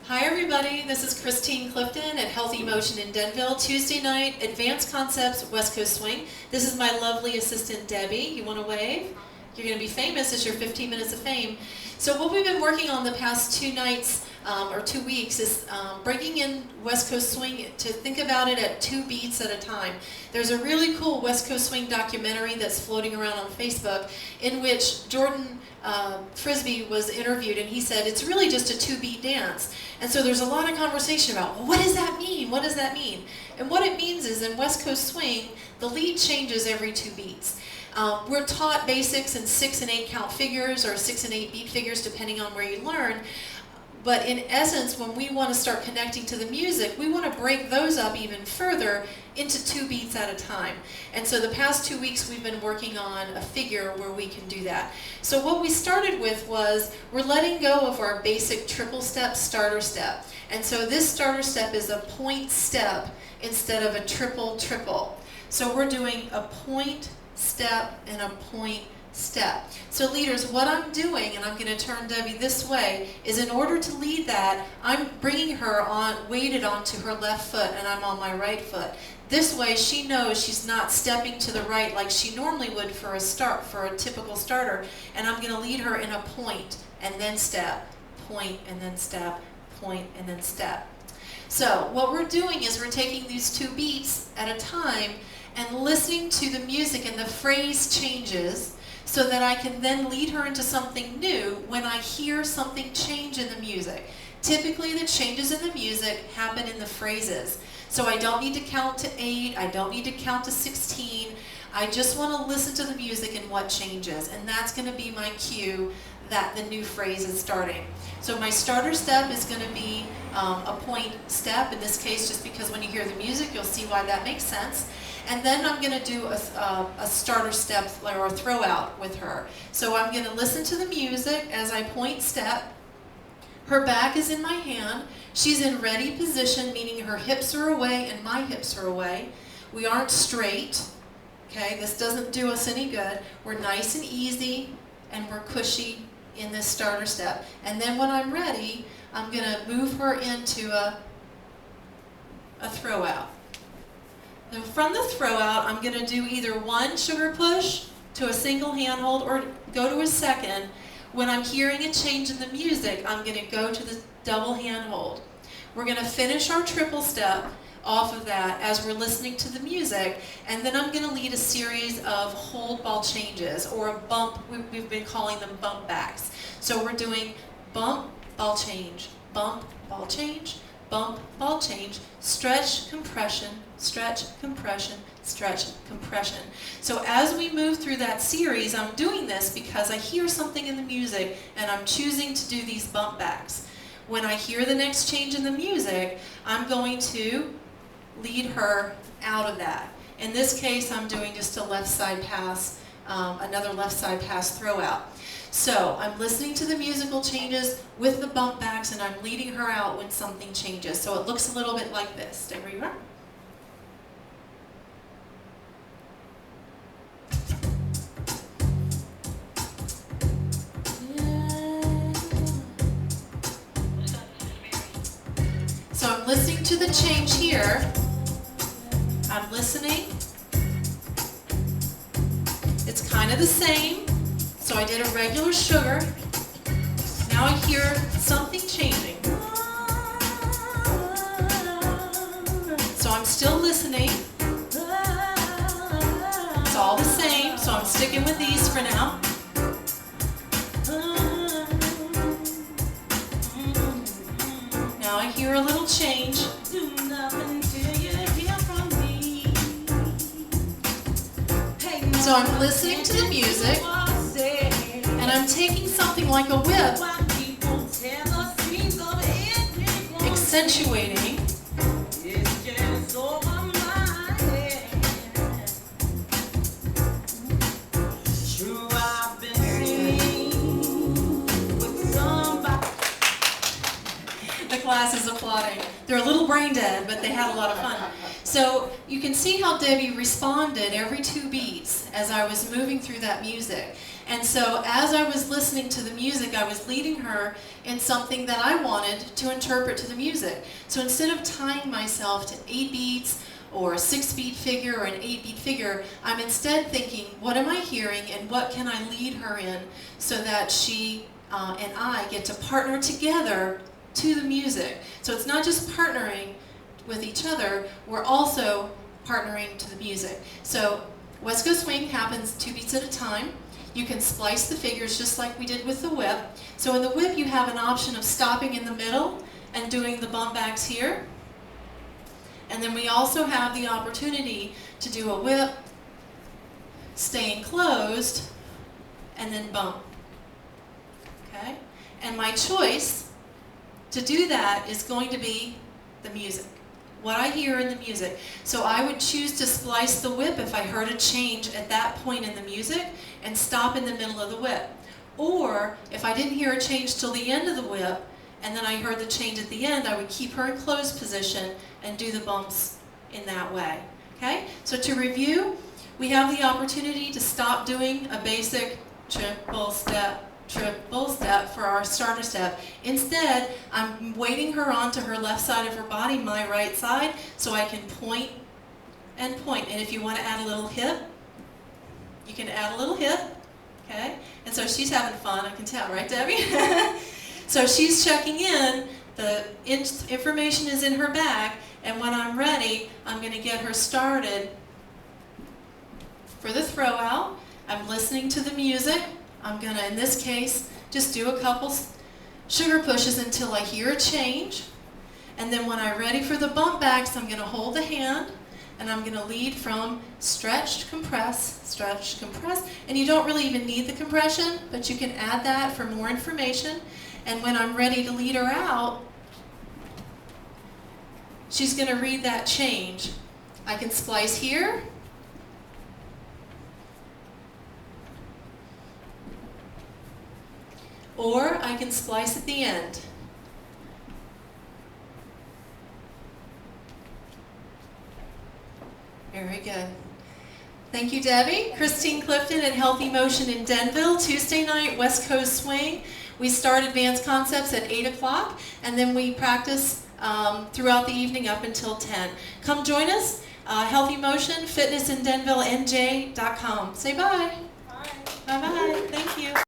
Hi everybody, this is Christine Clifton at Healthy Motion in Denville. Tuesday night, Advanced Concepts, West Coast Swing. This is my lovely assistant Debbie. You want to wave? You're going to be famous. It's your 15 minutes of fame. So what we've been working on the past 2 nights or 2 weeks is bringing in West Coast Swing to think about it at 2 beats at a time. There's a really cool West Coast Swing documentary that's floating around on Facebook in which Jordan Frisbee was interviewed, and he said it's really just a 2-beat dance. And so there's a lot of conversation about, well, what does that mean? What does that mean? And what it means is in West Coast Swing, the lead changes every 2 beats. We're taught basics in 6 and 8 count figures or 6 and 8 beat figures depending on where you learn. But in essence, when we want to start connecting to the music, we want to break those up even further into 2 beats at a time. And so the past 2 weeks we've been working on a figure where we can do that. So what we started with was we're letting go of our basic triple step starter step. And so this starter step is a point step instead of a triple triple. So we're doing a point step and a point step. So leaders, what I'm doing, and I'm going to turn Debbie this way, is in order to lead that, I'm bringing her on, weighted onto her left foot, and I'm on my right foot. This way she knows she's not stepping to the right like she normally would for a typical starter, and I'm going to lead her in a point and then step, point and then step, point and then step. So what we're doing is we're taking these 2 beats at a time and listening to the music and the phrase changes so that I can then lead her into something new when I hear something change in the music. Typically the changes in the music happen in the phrases. So I don't need to count to 8, I don't need to count to 16, I just want to listen to the music and what changes, and that's going to be my cue that the new phrase is starting. So my starter step is going to be a point step, in this case just because when you hear the music you'll see why that makes sense. And then I'm going to do a starter step or a throw out with her. So I'm going to listen to the music as I point step. Her back is in my hand. She's in ready position, meaning her hips are away and my hips are away. We aren't straight. Okay, this doesn't do us any good. We're nice and easy and we're cushy in this starter step. And then when I'm ready, I'm going to move her into a throw out. Now from the throw out, I'm going to do either 1 sugar push to a single hand hold or go to a second. When I'm hearing a change in the music, I'm going to go to the double hand hold. We're going to finish our triple step off of that as we're listening to the music, and then I'm going to lead a series of hold ball changes or a bump. We've been calling them bump backs. So we're doing bump, ball change, bump, ball change, bump, ball change, stretch, compression, stretch, compression, stretch, compression. So as we move through that series, I'm doing this because I hear something in the music and I'm choosing to do these bump backs. When I hear the next change in the music, I'm going to lead her out of that. In this case, I'm doing just a left side pass, another left side pass throw out. So I'm listening to the musical changes with the bump backs and I'm leading her out when something changes. So it looks a little bit like this. Stay where you are. So I'm listening to the change here. I'm listening. It's kind of the same. So I did a regular sugar. Now I hear something changing. So I'm still listening. It's all the same, so I'm sticking with these for now. Now I hear a little change. So I'm listening to the music, and I'm taking something like a whip, accentuating, the class is applauding. They're a little brain dead, but they had a lot of fun. So you can see how Debbie responded every 2 beats as I was moving through that music. And so as I was listening to the music, I was leading her in something that I wanted to interpret to the music. So instead of tying myself to 8 beats or a 6-beat figure or an 8-beat figure, I'm instead thinking, what am I hearing and what can I lead her in so that she and I get to partner together to the music. So it's not just partnering with each other, we're also partnering to the music. So West Coast Swing happens 2 beats at a time. You can splice the figures just like we did with the whip. So in the whip you have an option of stopping in the middle and doing the bump backs here. And then we also have the opportunity to do a whip, staying closed, and then bump. Okay? And my choice to do that is going to be the music, what I hear in the music. So I would choose to splice the whip if I heard a change at that point in the music and stop in the middle of the whip. Or if I didn't hear a change till the end of the whip and then I heard the change at the end, I would keep her in closed position and do the bumps in that way. Okay? So to review, we have the opportunity to stop doing a basic triple step for our starter step. Instead, I'm weighting her onto her left side of her body, my right side, so I can point and point. And if you want to add a little hip, you can add a little hip. Okay? And so she's having fun, I can tell, right, Debbie? So she's checking in, the information is in her bag, and when I'm ready, I'm going to get her started for the throw out. I'm listening to the music. I'm going to, in this case, just do a couple sugar pushes until I hear a change. And then when I'm ready for the bump backs, I'm going to hold the hand and I'm going to lead from stretched, compress, and you don't really even need the compression, but you can add that for more information. And when I'm ready to lead her out, she's going to read that change. I can splice here, or I can splice at the end. Very good. Thank you, Debbie. Christine Clifton at Healthy Motion in Denville. Tuesday night, West Coast Swing. We start advanced concepts at 8 o'clock, and then we practice throughout the evening up until 10. Come join us. Healthy Motion, fitnessindenville.nj.com. Say bye. Bye. Bye-bye. Thank you.